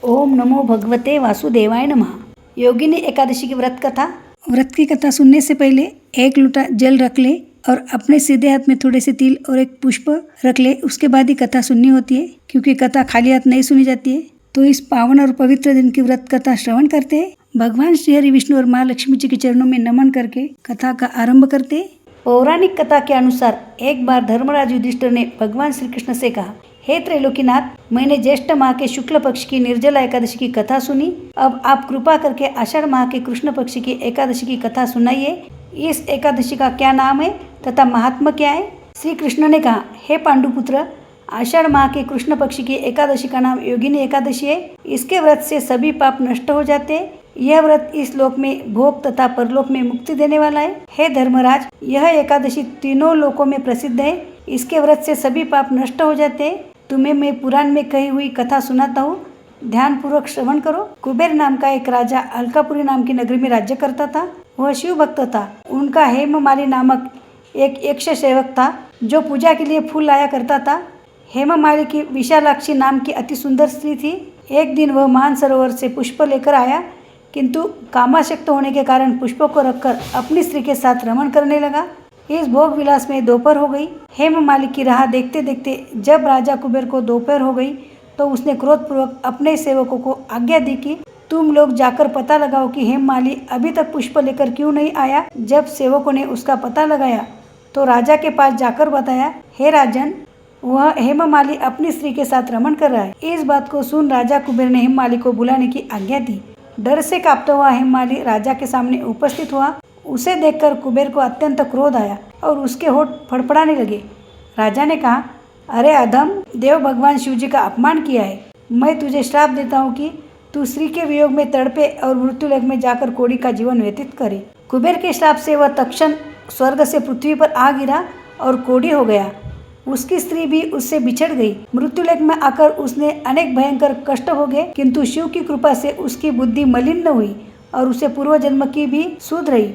ओम नमो भगवते वासुदेवाय नमः। योगिनी एकादशी की व्रत कथा। व्रत की कथा सुनने से पहले एक लोटा जल रख ले और अपने सीधे हाथ में थोड़े से तिल और एक पुष्प रख ले। उसके बाद ही कथा सुननी होती है, क्योंकि कथा खाली हाथ नहीं सुनी जाती है। तो इस पावन और पवित्र दिन की व्रत कथा श्रवण करते हैं। भगवान श्री हरि विष्णु और माँ लक्ष्मी जी के चरणों में नमन करके कथा का आरंभ करते हैं। पौराणिक कथा के अनुसार एक बार धर्मराज युधिष्ठिर ने भगवान श्री कृष्ण से कहा, हे त्रैलोकीनाथ, मैंने ज्येष्ठ माह के शुक्ल पक्ष की निर्जला एकादशी की कथा सुनी। अब आप कृपा करके आषाढ़ माह के कृष्ण पक्ष की एकादशी की कथा सुनाइए। इस एकादशी का क्या नाम है तथा महात्मा क्या है? श्री कृष्ण ने कहा, हे पांडुपुत्र, आषाढ़ माह के कृष्ण पक्ष की एकादशी का नाम योगिनी एकादशी है। इसके व्रत से सभी पाप नष्ट हो जाते हैं। यह व्रत इस लोक में भोग तथा परलोक में मुक्ति देने वाला है। हे धर्मराज, यह एकादशी तीनों लोकों में प्रसिद्ध है। इसके व्रत से सभी पाप नष्ट हो जाते हैं। तुम्हें मैं पुराण में कही हुई कथा सुनाता हूँ, ध्यान पूर्वक श्रवण करो। कुबेर नाम का एक राजा अलकापुरी नाम की नगरी में राज्य करता था। वह शिव भक्त था। उनका हेममाली नामक एक यक्ष सेवक था, जो पूजा के लिए फूल लाया करता था। हेममाली की विशालाक्षी नाम की अति सुंदर स्त्री थी। एक दिन वह मानसरोवर से पुष्प लेकर आया, किंतु कामासक्त होने के कारण पुष्पों को रखकर अपनी स्त्री के साथ रमण करने लगा। इस भोग विलास में दोपहर हो गई। हेममाली की राह देखते देखते जब राजा कुबेर को दोपहर हो गई, तो उसने क्रोधपूर्वक अपने सेवकों को आज्ञा दी कि तुम लोग जाकर पता लगाओ कि हेममाली अभी तक पुष्प लेकर क्यों नहीं आया। जब सेवकों ने उसका पता लगाया तो राजा के पास जाकर बताया, हे राजन, वह हेममाली अपनी स्त्री के साथ रमण कर रहा है। इस बात को सुन राजा कुबेर ने हेममाली को बुलाने की आज्ञा दी। डर से कांपता हुआ हेममाली राजा के सामने उपस्थित हुआ। उसे देखकर कुबेर को अत्यंत क्रोध आया और उसके होठ फड़फड़ाने लगे। राजा ने कहा, अरे अधम, देव भगवान शिव जी का अपमान किया है। मैं तुझे श्राप देता हूँ कि तू स्त्री के वियोग में तड़पे और मृत्युलोक में जाकर कोड़ी का जीवन व्यतीत करे। कुबेर के श्राप से वह तत्क्षण स्वर्ग से पृथ्वी पर आ गिरा और कोड़ी हो गया। उसकी स्त्री भी उससे बिछड़ गई। मृत्युलोक में आकर उसने अनेक भयंकर कष्ट भोगे, किंतु शिव की कृपा से उसकी बुद्धि मलिन न हुई और उसे पूर्व जन्म की भी सुध रही।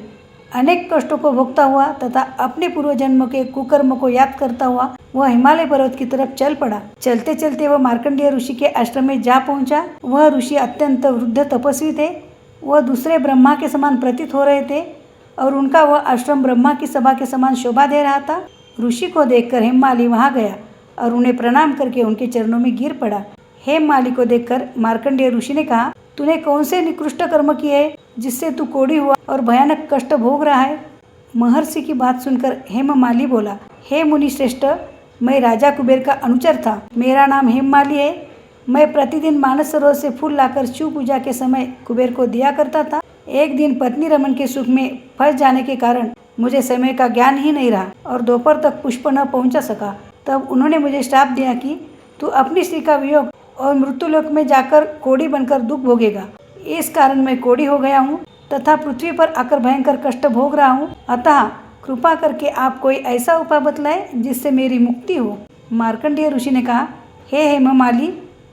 अनेक कष्टों को भोगता हुआ तथा अपने पूर्व जन्म के कुकर्म को याद करता हुआ वह हिमालय पर्वत की तरफ चल पड़ा। चलते चलते वह मार्कंडेय ऋषि के आश्रम में जा पहुंचा। वह ऋषि अत्यंत वृद्ध तपस्वी थे। वह दूसरे ब्रह्मा के समान प्रतीत हो रहे थे और उनका वह आश्रम ब्रह्मा की सभा के समान शोभा दे रहा था। ऋषि को देखकर हेममाली वहां गया और उन्हें प्रणाम करके उनके चरणों में गिर पड़ा। हेममाली को देखकर मार्कंडेय ऋषि ने कहा, तूने कौन से निकृष्ट कर्म किए हैं जिससे तू कोढ़ी हुआ और भयानक कष्ट भोग रहा है? महर्षि की बात सुनकर हेममाली बोला, हे मुनि श्रेष्ठ, मैं राजा कुबेर का अनुचर था। मेरा नाम हेममाली है। मैं प्रतिदिन मानस सरोवर से फूल लाकर शिव पूजा के समय कुबेर को दिया करता था। एक दिन पत्नी रमन के सुख में फंस जाने के कारण मुझे समय का ज्ञान ही नहीं रहा और दोपहर तक पुष्प न पहुंचा सका। तब उन्होंने मुझे श्राप दिया कि तू अपनी स्त्री का वियोग और मृत्युलोक में जाकर कोढ़ी बनकर दुख भोगेगा। इस कारण मैं कोढ़ी हो गया हूँ तथा पृथ्वी पर आकर भयंकर कष्ट भोग रहा हूँ। अतः कृपा करके आप कोई ऐसा उपाय बतलाए जिससे मेरी मुक्ति हो। मार्कंडेय ऋषि ने कहा, हे हेममाली,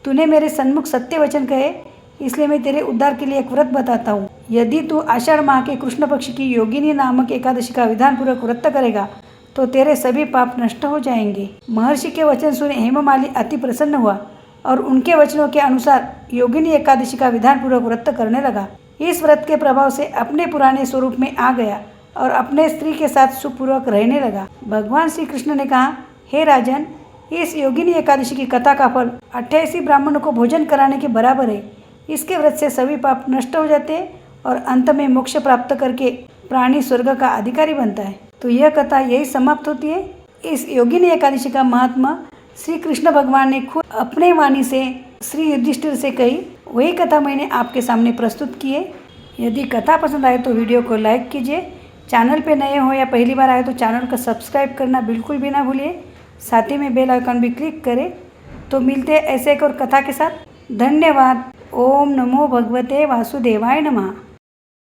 तूने मेरे सन्मुख सत्य वचन कहे, इसलिए मैं तेरे उद्धार के लिए एक व्रत बताता हूँ। यदि तू आषाढ़ माह के कृष्ण पक्ष की योगिनी नामक एकादशी का विधान पूर्वक व्रत करेगा तो तेरे सभी पाप नष्ट हो जाएंगे। महर्षि के वचन सुने हेममाली अति प्रसन्न हुआ और उनके वचनों के अनुसार योगिनी एकादशी का विधान पूर्वक व्रत करने लगा। इस व्रत के प्रभाव से अपने पुराने स्वरूप में आ गया और अपने स्त्री के साथ सुखपूर्वक रहने लगा। भगवान श्री कृष्ण ने कहा, हे राजन, इस योगिनी एकादशी की कथा का फल 88 ब्राह्मणों को भोजन कराने के बराबर है। इसके व्रत से सभी पाप नष्ट हो जाते हैं और अंत में मोक्ष प्राप्त करके प्राणी स्वर्ग का अधिकारी बनता है। तो यह कथा यही समाप्त होती है। इस योगिनी एकादशी का महात्मा श्री कृष्ण भगवान ने खुद अपने वाणी से श्री युधिष्ठिर से कही। वही कथा मैंने आपके सामने प्रस्तुत की है। यदि कथा पसंद आए तो वीडियो को लाइक कीजिए। चैनल पे नए हो या पहली बार आए तो चैनल को सब्सक्राइब करना बिल्कुल भी ना भूलिए। साथ ही में बेल आइकन भी क्लिक करें। तो मिलते हैं ऐसे एक और कथा के साथ। धन्यवाद। ओम नमो भगवते वासुदेवाय नमः।